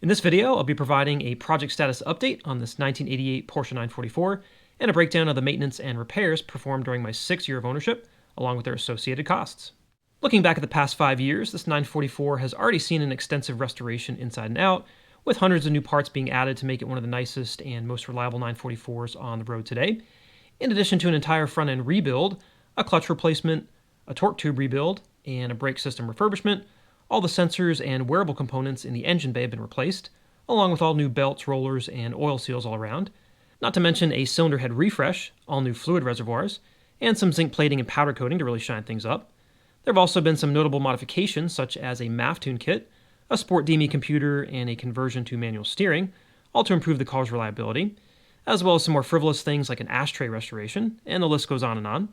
In this video, I'll be providing a project status update on this 1988 Porsche 944 and a breakdown of the maintenance and repairs performed during my 6th year of ownership, along with their associated costs. Looking back at the past 5 years, this 944 has already seen an extensive restoration inside and out, with hundreds of new parts being added to make it one of the nicest and most reliable 944s on the road today, in addition to an entire front-end rebuild, a clutch replacement, a torque tube rebuild, and a brake system refurbishment. All the sensors and wearable components in the engine bay have been replaced, along with all new belts, rollers, and oil seals all around, not to mention a cylinder head refresh, all new fluid reservoirs, and some zinc plating and powder coating to really shine things up. There have also been some notable modifications, such as a MAF tune kit, a Sport DME computer, and a conversion to manual steering, all to improve the car's reliability, as well as some more frivolous things like an ashtray restoration, and the list goes on and on.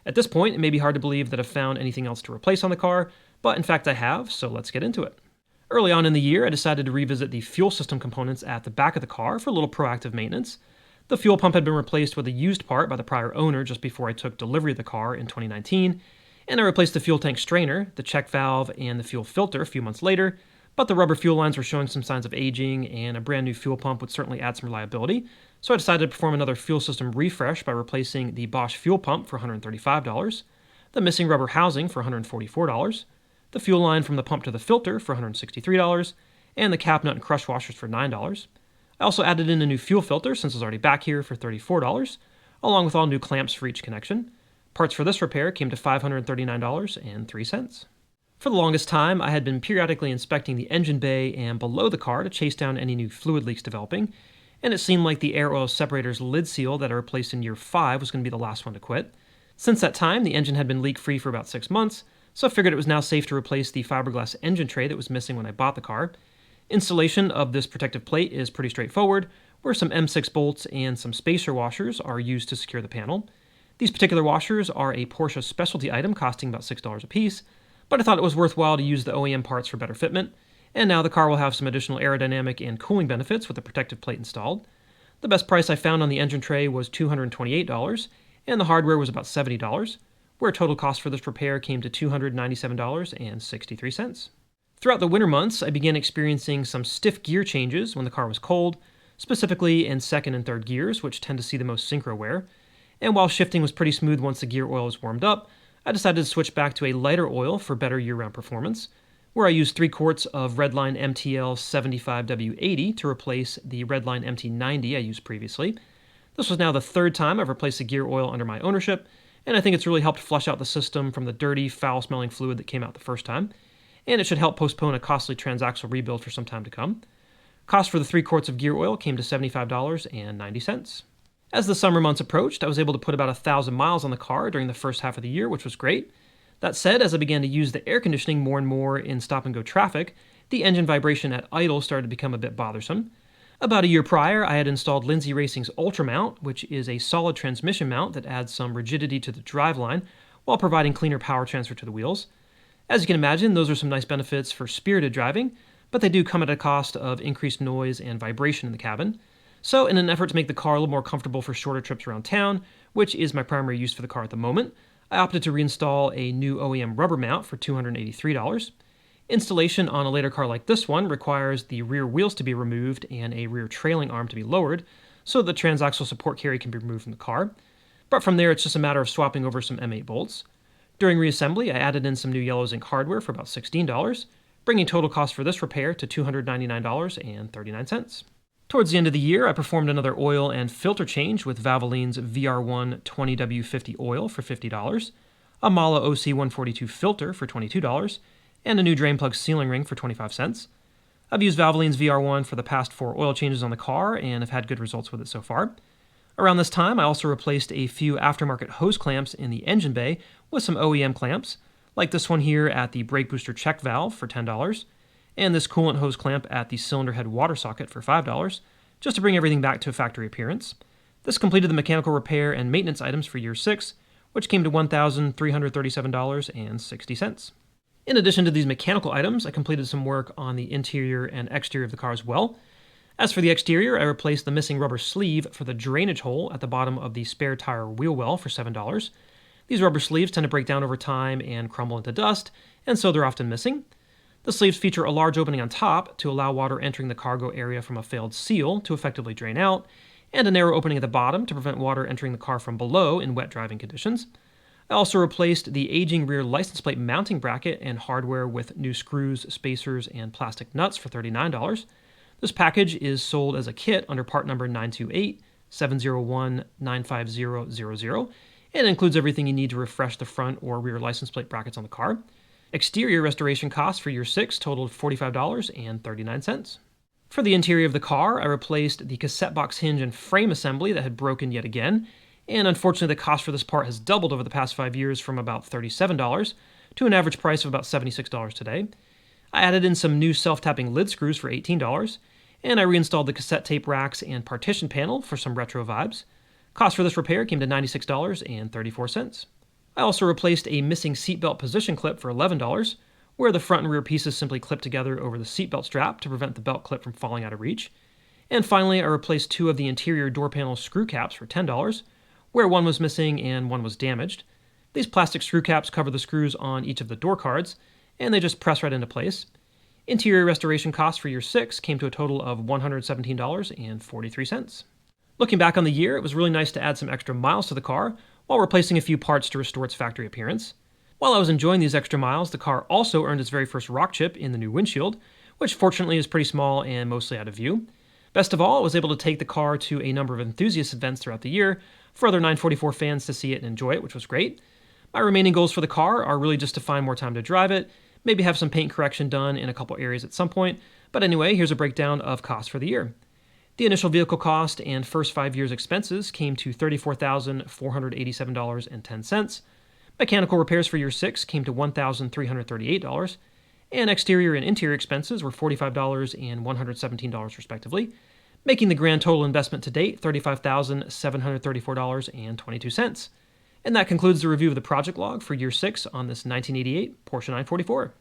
At this point, it may be hard to believe that I've found anything else to replace on the car, but in fact I have, so let's get into it. Early on in the year, I decided to revisit the fuel system components at the back of the car for a little proactive maintenance. The fuel pump had been replaced with a used part by the prior owner just before I took delivery of the car in 2019, and I replaced the fuel tank strainer, the check valve, and the fuel filter a few months later, but the rubber fuel lines were showing some signs of aging, and a brand new fuel pump would certainly add some reliability, so I decided to perform another fuel system refresh by replacing the Bosch fuel pump for $135, the missing rubber housing for $144, the fuel line from the pump to the filter for $163, and the cap nut and crush washers for $9. I also added in a new fuel filter since it was already back here for $34, along with all new clamps for each connection. Parts for this repair came to $539.03. For the longest time, I had been periodically inspecting the engine bay and below the car to chase down any new fluid leaks developing, and it seemed like the air oil separator's lid seal that I replaced in year 5 was going to be the last one to quit. Since that time, the engine had been leak-free for about 6 months, so I figured it was now safe to replace the fiberglass engine tray that was missing when I bought the car. Installation of this protective plate is pretty straightforward, where some M6 bolts and some spacer washers are used to secure the panel. These particular washers are a Porsche specialty item costing about $6 a piece, but I thought it was worthwhile to use the OEM parts for better fitment, and now the car will have some additional aerodynamic and cooling benefits with the protective plate installed. The best price I found on the engine tray was $228, and the hardware was about $70, where total cost for this repair came to $297.63. Throughout the winter months, I began experiencing some stiff gear changes when the car was cold, specifically in second and third gears, which tend to see the most synchro wear. And while shifting was pretty smooth once the gear oil was warmed up, I decided to switch back to a lighter oil for better year-round performance, where I used 3 quarts of Redline MTL 75W80 to replace the Redline MT90 I used previously. This was now the 3rd time I've replaced the gear oil under my ownership, and I think it's really helped flush out the system from the dirty, foul-smelling fluid that came out the first time, and it should help postpone a costly transaxle rebuild for some time to come. Cost for the 3 quarts of gear oil came to $75.90. As the summer months approached, I was able to put about 1,000 miles on the car during the first half of the year, which was great. That said, as I began to use the air conditioning more and more in stop-and-go traffic, the engine vibration at idle started to become a bit bothersome. About a year prior, I had installed Lindsay Racing's Ultra Mount, which is a solid transmission mount that adds some rigidity to the driveline while providing cleaner power transfer to the wheels. As you can imagine, those are some nice benefits for spirited driving, but they do come at a cost of increased noise and vibration in the cabin. So in an effort to make the car a little more comfortable for shorter trips around town, which is my primary use for the car at the moment, I opted to reinstall a new OEM rubber mount for $283. Installation on a later car like this one requires the rear wheels to be removed and a rear trailing arm to be lowered, so the transaxle support carry can be removed from the car. But from there, it's just a matter of swapping over some M8 bolts. During reassembly, I added in some new yellow zinc hardware for about $16, bringing total cost for this repair to $299.39. Towards the end of the year, I performed another oil and filter change with Valvoline's VR1 20W50 oil for $50, a Mala OC142 filter for $22, and a new drain plug sealing ring for 25 cents. I've used Valvoline's VR1 for the past 4 oil changes on the car and have had good results with it so far. Around this time, I also replaced a few aftermarket hose clamps in the engine bay with some OEM clamps, like this one here at the brake booster check valve for $10, and this coolant hose clamp at the cylinder head water socket for $5, just to bring everything back to a factory appearance. This completed the mechanical repair and maintenance items for year 6, which came to $1,337.60. In addition to these mechanical items, I completed some work on the interior and exterior of the car as well. As for the exterior, I replaced the missing rubber sleeve for the drainage hole at the bottom of the spare tire wheel well for $7. These rubber sleeves tend to break down over time and crumble into dust, and so they're often missing. The sleeves feature a large opening on top to allow water entering the cargo area from a failed seal to effectively drain out, and a narrow opening at the bottom to prevent water entering the car from below in wet driving conditions. I also replaced the aging rear license plate mounting bracket and hardware with new screws, spacers, and plastic nuts for $39. This package is sold as a kit under part number 928-701-95000, and includes everything you need to refresh the front or rear license plate brackets on the car. Exterior restoration costs for year 6 totaled $45.39. For the interior of the car, I replaced the cassette box hinge and frame assembly that had broken yet again, and unfortunately the cost for this part has doubled over the past 5 years from about $37 to an average price of about $76 today. I added in some new self-tapping lid screws for $18, and I reinstalled the cassette tape racks and partition panel for some retro vibes. Cost for this repair came to $96.34. I also replaced a missing seatbelt position clip for $11, where the front and rear pieces simply clip together over the seatbelt strap to prevent the belt clip from falling out of reach. And finally, I replaced 2 of the interior door panel screw caps for $10, where one was missing and one was damaged. These plastic screw caps cover the screws on each of the door cards, and they just press right into place. Interior restoration costs for year 6 came to a total of $117.43. Looking back on the year, it was really nice to add some extra miles to the car while replacing a few parts to restore its factory appearance. While I was enjoying these extra miles, the car also earned its very first rock chip in the new windshield, which fortunately is pretty small and mostly out of view. Best of all, I was able to take the car to a number of enthusiast events throughout the year for other 944 fans to see it and enjoy it, which was great. My remaining goals for the car are really just to find more time to drive it, maybe have some paint correction done in a couple areas at some point, but anyway, here's a breakdown of costs for the year. The initial vehicle cost and first 5 years' expenses came to $34,487.10. Mechanical repairs for year 6 came to $1,338, and exterior and interior expenses were $45 and $117 respectively, making the grand total investment to date $35,734.22. And that concludes the review of the project log for year 6 on this 1988 Porsche 944.